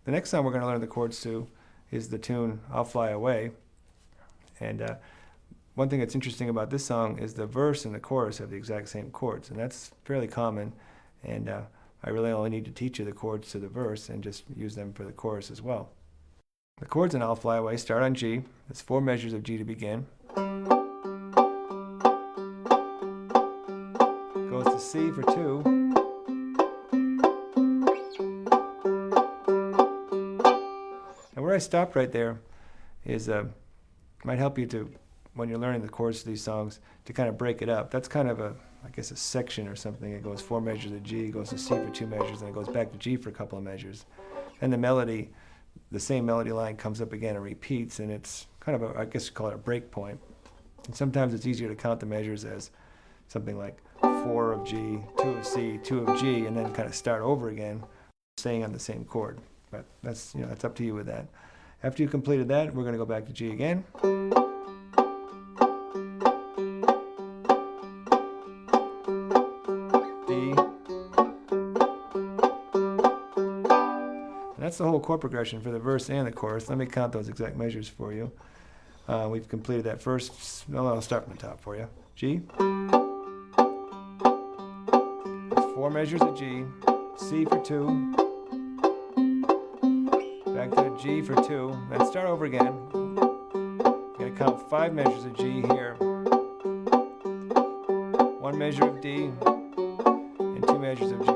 The next song we're going to learn the chords to is the tune I'll Fly Away. And one thing that's interesting about this song is the verse and the chorus have the exact same chords, and that's fairly common. And I really only need to teach you the chords to the verse and just use them for the chorus as well. The chords in I'll Fly Away start on G. There's 4 measures of G to begin. Goes to C for 2. And where I stopped right there is might help you to, when you're learning the chords to these songs, to kind of break it up. That's kind of I guess a section or something. It goes 4 measures of G, goes to C for 2 measures, and it goes back to G for a couple of measures. And the melody, the same melody line comes up again and repeats, and it's kind of I guess you call it a break point. And sometimes it's easier to count the measures as something like 4 of G, 2 of C, 2 of G, and then kind of start over again, staying on the same chord. But that's, that's up to you with that. After you've completed that, we're going to go back to G again. D. And that's the whole chord progression for the verse and the chorus. Let me count those exact measures for you. We've completed that first. Well, I'll start from the top for you. G. 4 measures of G. C for 2. Back to G for 2. Then start over again. You're going to count 5 measures of G here. 1 measure of D. And 2 measures of G.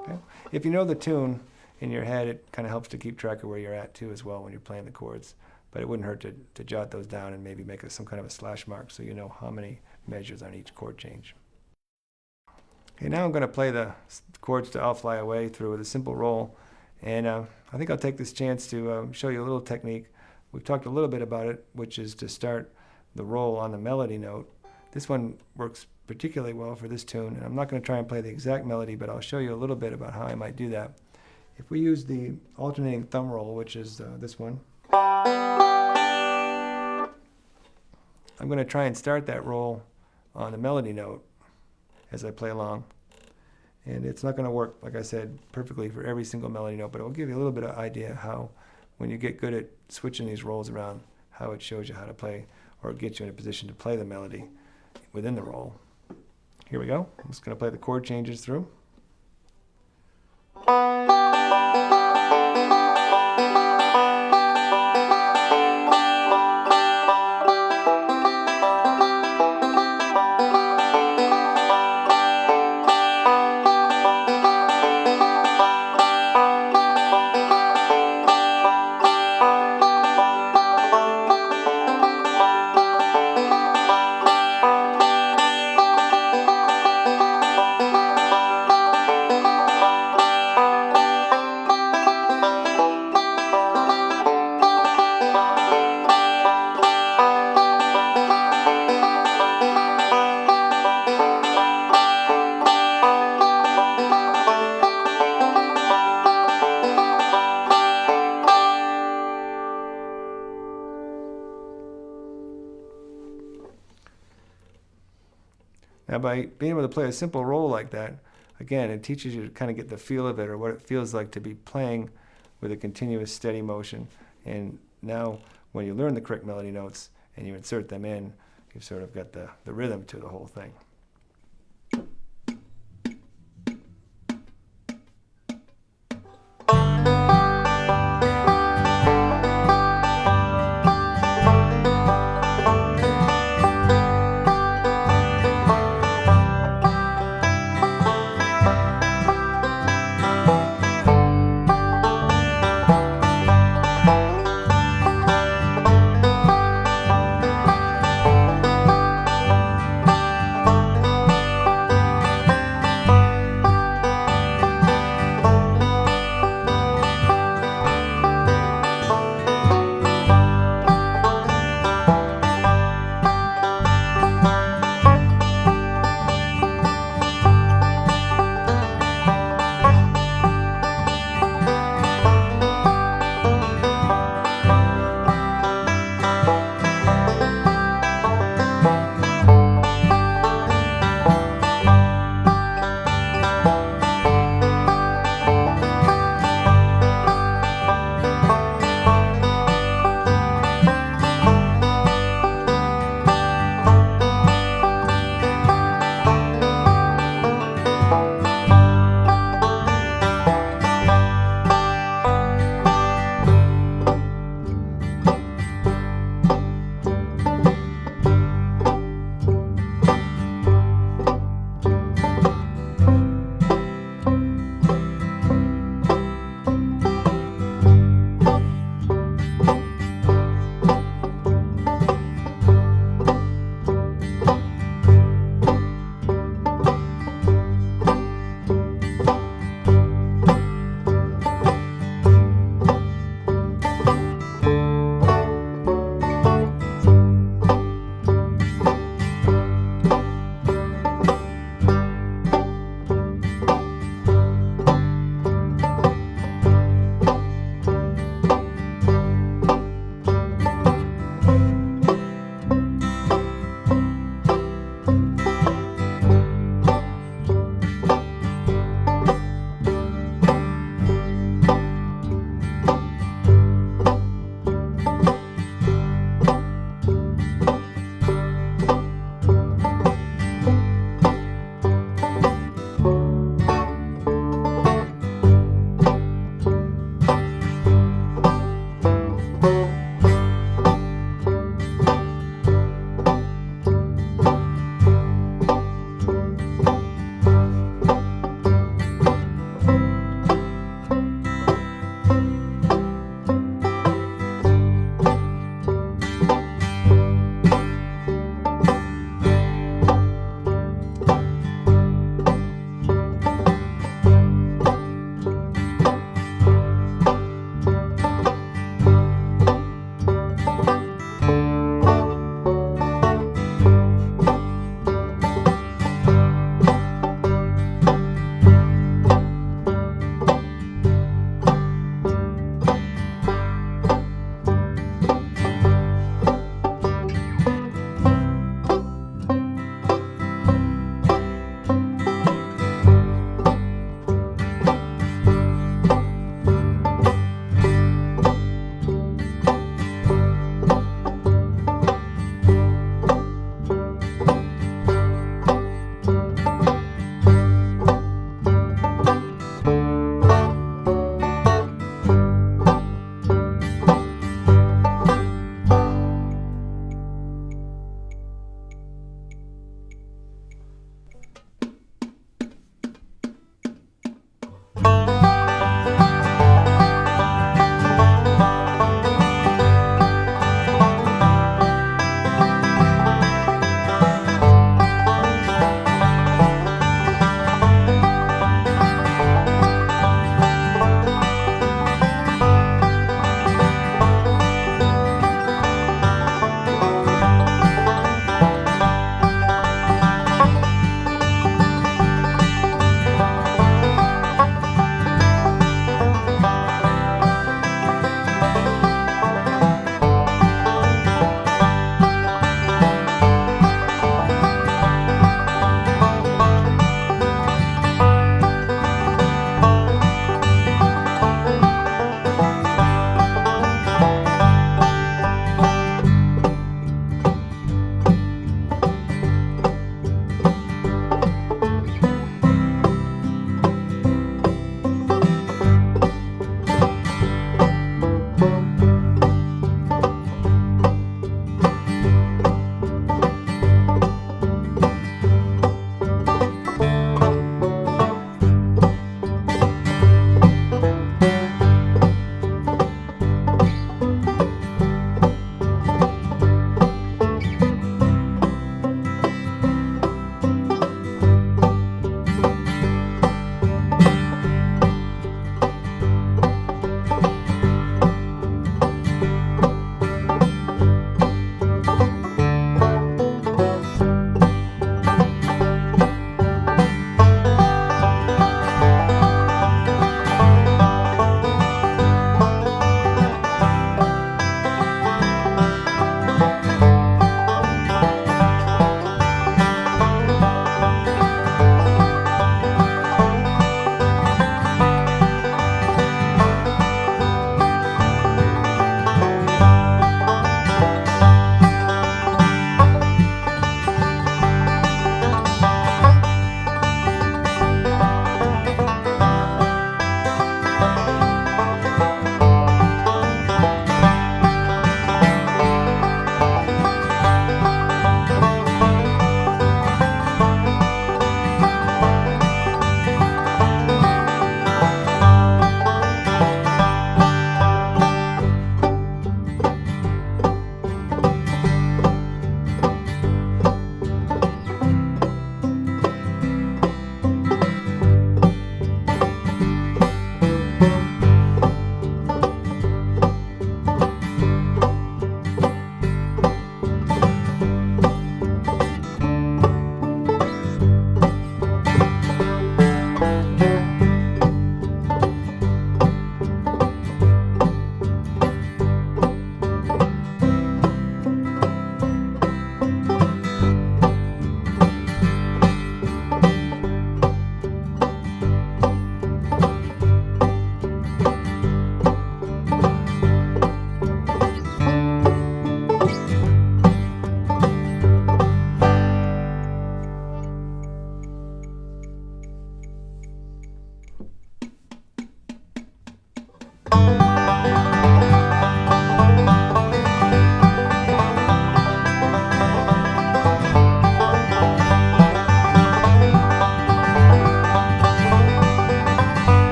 Okay. If you know the tune in your head, it kind of helps to keep track of where you're at too as well when you're playing the chords. But it wouldn't hurt to jot those down and maybe make some kind of a slash mark so you know how many measures on each chord change. Okay, now I'm going to play the chords to I'll Fly Away through with a simple roll. And I think I'll take this chance to show you a little technique. We've talked a little bit about it, which is to start the roll on the melody note. This one works particularly well for this tune, and I'm not going to try and play the exact melody, but I'll show you a little bit about how I might do that. If we use the alternating thumb roll, which is this one, I'm going to try and start that roll on the melody note as I play along. And it's not going to work, like I said, perfectly for every single melody note, but it will give you a little bit of idea how, when you get good at switching these rolls around, how it shows you how to play, or gets you in a position to play the melody within the roll. Here we go. I'm just going to play the chord changes through. Now, by being able to play a simple roll like that, again, it teaches you to kind of get the feel of it, or what it feels like to be playing with a continuous steady motion. And now, when you learn the correct melody notes and you insert them in, you've sort of got the rhythm to the whole thing.